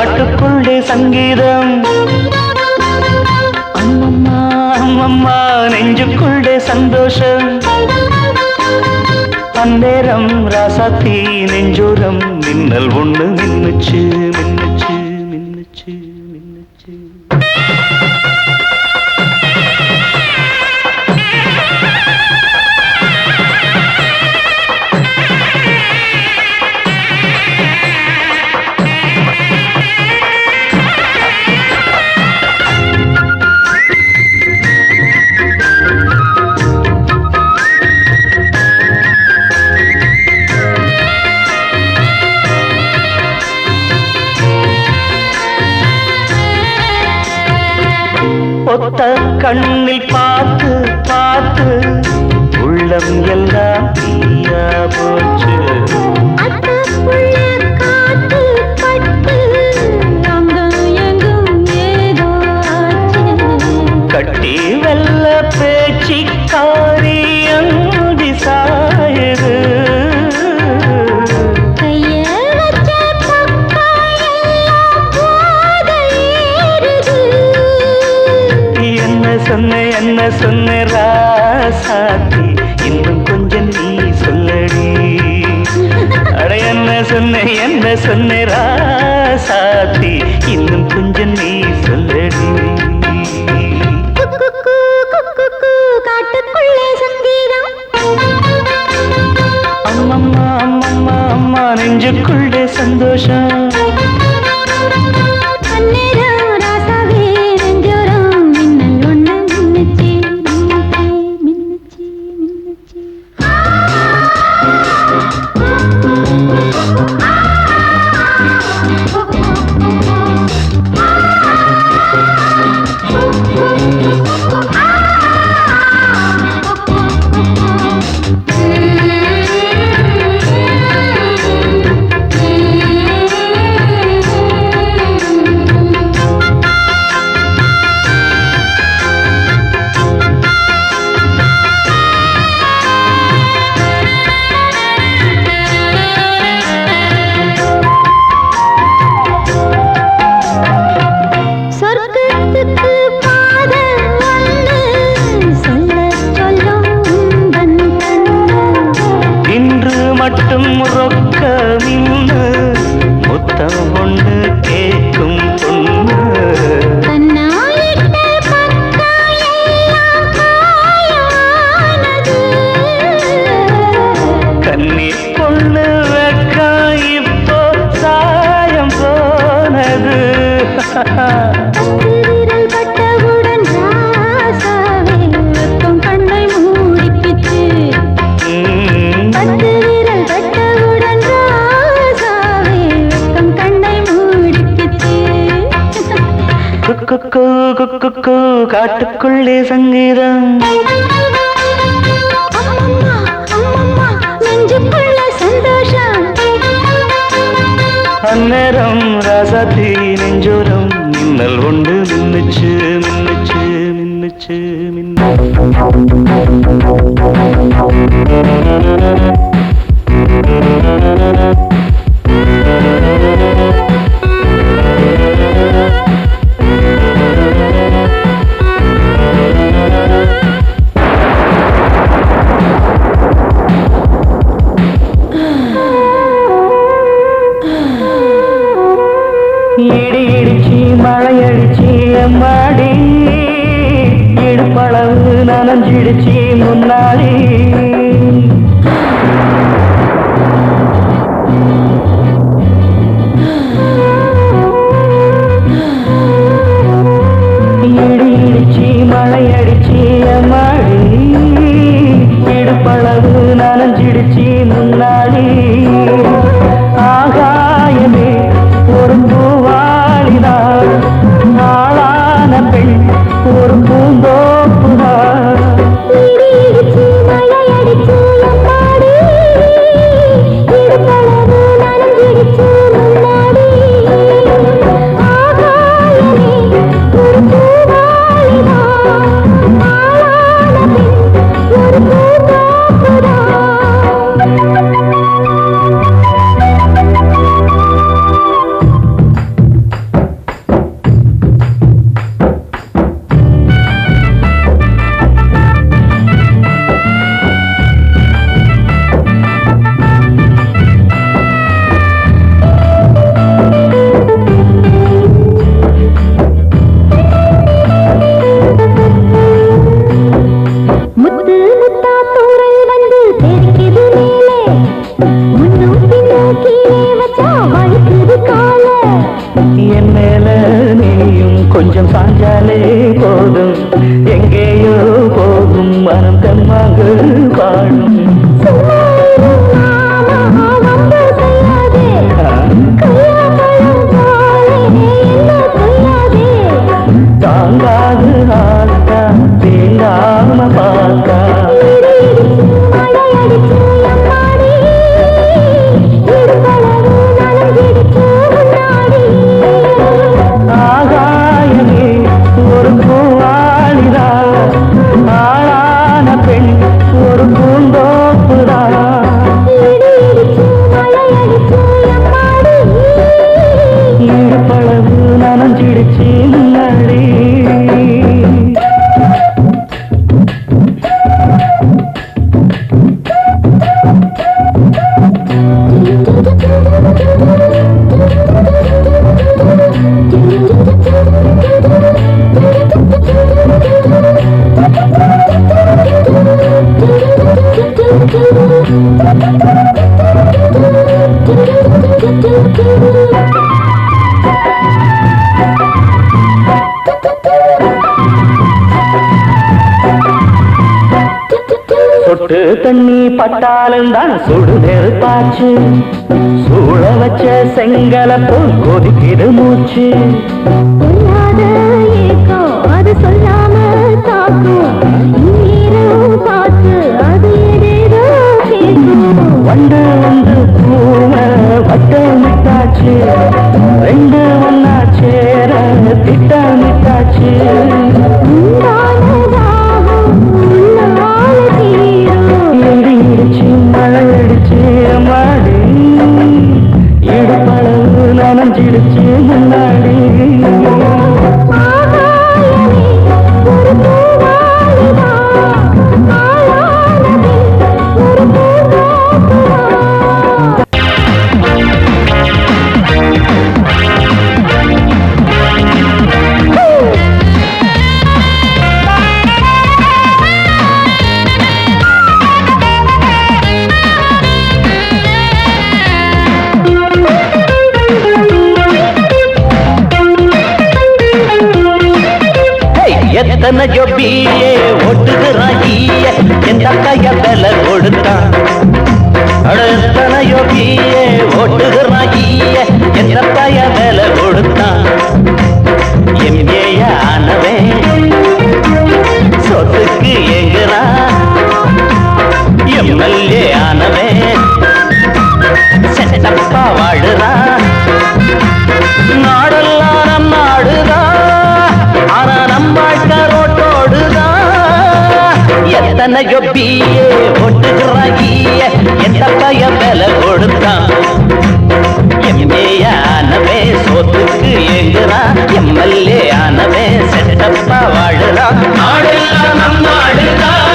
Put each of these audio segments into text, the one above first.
காட்டுக்குள்ளே சங்கீதம் அம்மம்மா அம்மம்மா நெஞ்சுக்குள்ளே சந்தோஷம் அந்நேரம் ராசாத்தி நெஞ்சோரம் மின்னல் ஒண்ணு மின்னுச்சு மின்னுச்சு மின்னுச்சு மின்னுச்சு ஒத்த கண்ணில் பார்த்து பார்த்து உள்ளம் எல்லாம் தீயா போச்சு கட்டி வெல்ல பேச்சு காரியம் சாயுது என்ன சொன்ன ராசாத்தி இன்னும் கொஞ்சம் நீ சொல்லடி அட என்ன சொன்ன ராசாத்தி இன்னும் கொஞ்சம் நீ சொல்லடி காட்டுக்குள்ளே சங்கீதம் அம்மம்மா அம்மம்மா அம்மா நெஞ்சுக்குள்ளே சந்தோஷம் மட்டும் ரொக்க நின்று முத்தம் ஒண்ணு கேட்கும் பொண்ணு கன்னி பொண்ணு வெக்க இப்போ சாயம் போனது காட்டுக்குள்ளே சங்கீதம் அந்நேரம் ராசாத்தி நெஞ்சோரம் மின்னல் ஒன்று மின்னுச்சு மின்னுச்சு மின்னுச்சு இடி இடிச்சி மழையடிச்சி அம்மாடி இடுப்பளவு நனைஞ்சிடுச்சி முன்னாடி இடி இடிச்சி மழையடிச்சி அம்மாடி இடுப்பளவு நனைஞ்சிடுச்சி முன்னாடி ஆகாயமே ஒரு பூவாளிதான் நாளான பெண் ஒரு பூந்தோப்புதான் என் மேல நீயும் கொஞ்சம் சாஞ்சாலே போதும் எங்கேயோ போகும் மனம் கம்மாக பாடும் தாங்காது ஆட்டா தேங்காம பாக்கா ஆகாயமே ஒரு பூவாளிதா ஆளான பெண் ஒரு பூந்தோப்புதா ஈடுபளவு நனைஞ்சிடுச்சு முன்னாடி சொட்டு தண்ணி பட்டாலும் தான் சுடு நெருப்பாச்சு சூழ வச்ச செங்கல போல் கொதிக்கிது மூச்சு அது சொல்லாம பார்த்து அது ஏதேதோ வண்டு வந்து பூம வட்டமிட்டாச்சு ரெண்டு ஒன்னா சேர திட்டமிட்டாச்சு எடிச்சு மழை அடிச்சு மாடி இடுப்பளவு நனைஞ்சிடுச்சு முன்னாடி எத்தனை ஜொப்பியே ஒட்டுகிறாயிய எந்த கைய விலை கொடுத்தான் எத்தனை ஜொப்பியே ஒட்டுகிறாயிய எந்த கைய விலை கொடுத்தான் எம்ஏய ஆனவே சொத்துக்கு எங்குறா எம்எல்ஏ ஆனவே செட்டப்பா வாழுறா நாடெல்லாம் நம் நாடுதான் ஆனா நம்ம எத்தனை ஜொப்பியே ஒட்டுகிறாயிய எந்த பய விலை கொடுத்தான் எம்ஏ ஆனவே சொத்துக்கு எங்குறா எம்எல்ஏ ஆனவே செட்டப்பா வாழுறா நாடெல்லாம் நம் நாடுதான்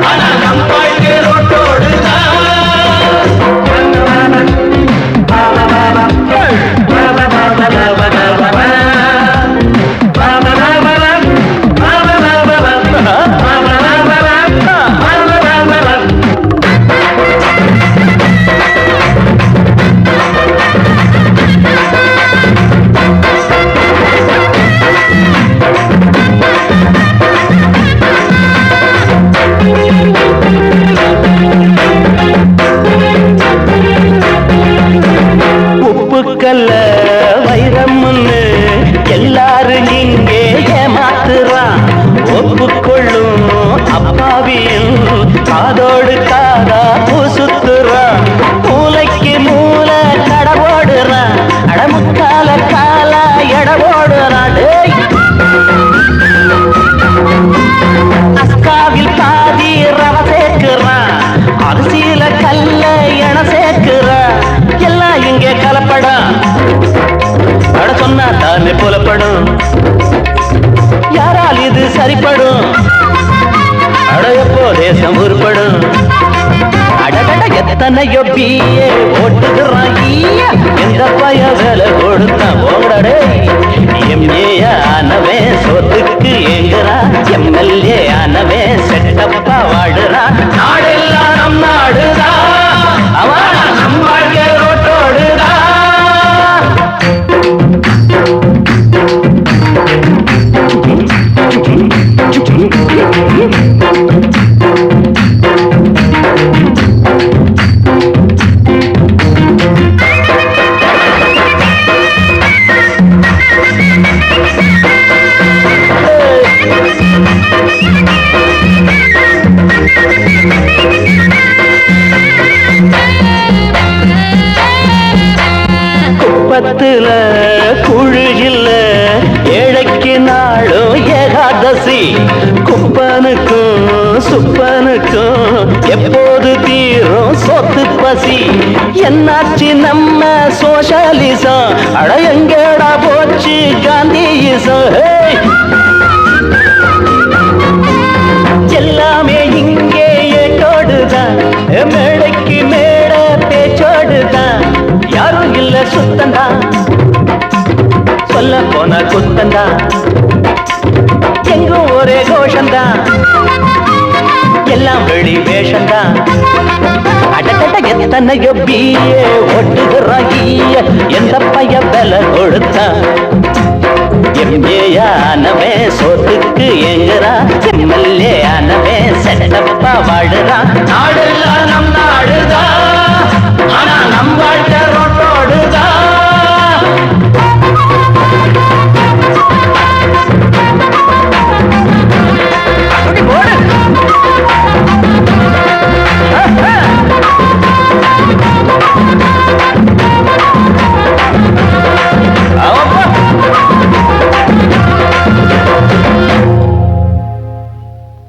ஆனா நம் வாழ்க்கை ரோட்டோடுதான் உப்புக்கல்ல வைரம்னு எல்லாரும் இங்கே ஏமாத்துறான் ஒப்புக்கொள்ளும் அப்பாவியும் காதோடு காதா பூசுத்துறான் மூளைக்கு மூளை கடவோடுறான் அடமுக்கால கால எடவோடுறான் அஸ்காவில் பாதி ரவ சேர்க்கிறான் அரிசியில கல்ல என சேர்க்கிறான் எல்லாம் இங்கே கலப்படம் அட சொன்னா தானே புலப்படும் யாரால் இது சரிப்படும் அட எப்போ தேசம் உருப்படும் அடகட எத்தனையோ பிஏ ஓட்டுகிறாயிய எந்த பய வேலை கொடுத்தான் ஓடடே எம்ஏ ஆனவே சொத்துக்கு எங்குறா எம்எல்ஏ ஆனவே செட்டப்பா வாடுறா நாடெல்லாம் நம் நாடுதா அவன் நம் வாழ்க்கை ரோட்டோடுதா பசி குப்பனுக்கும் சுப்பனுக்கும் எப்போது தீரும் சொத்து பசி என்னாச்சு நம்ம சோஷலிசம் அட எங்கடா போச்சு காந்தியிசம் எல்லாமே இங்கே ஏட்டோடுதான் மேடைக்கு மேட பேச்சோடுதான் யாரும் இல்ல சுத்தந்தா சொல்ல போன குத்தந்தா எங்கும் ஒரே கோஷந்தான் எல்லாம் வெளி வேஷந்தான் அடகட எத்தனையோ பிஏ ஒட்டுகிறாய எந்த பைய விலை கொடுத்தான் எம்ஏ ஆனவே சோத்துக்கு எங்குறா எம்எல்ஏ ஆனவே செட்டப்பா வாடுறா நாடுலாம் நம் நாடுதா ஆனா நம் வாழ்க்கை ரோட்டோடுதா போடு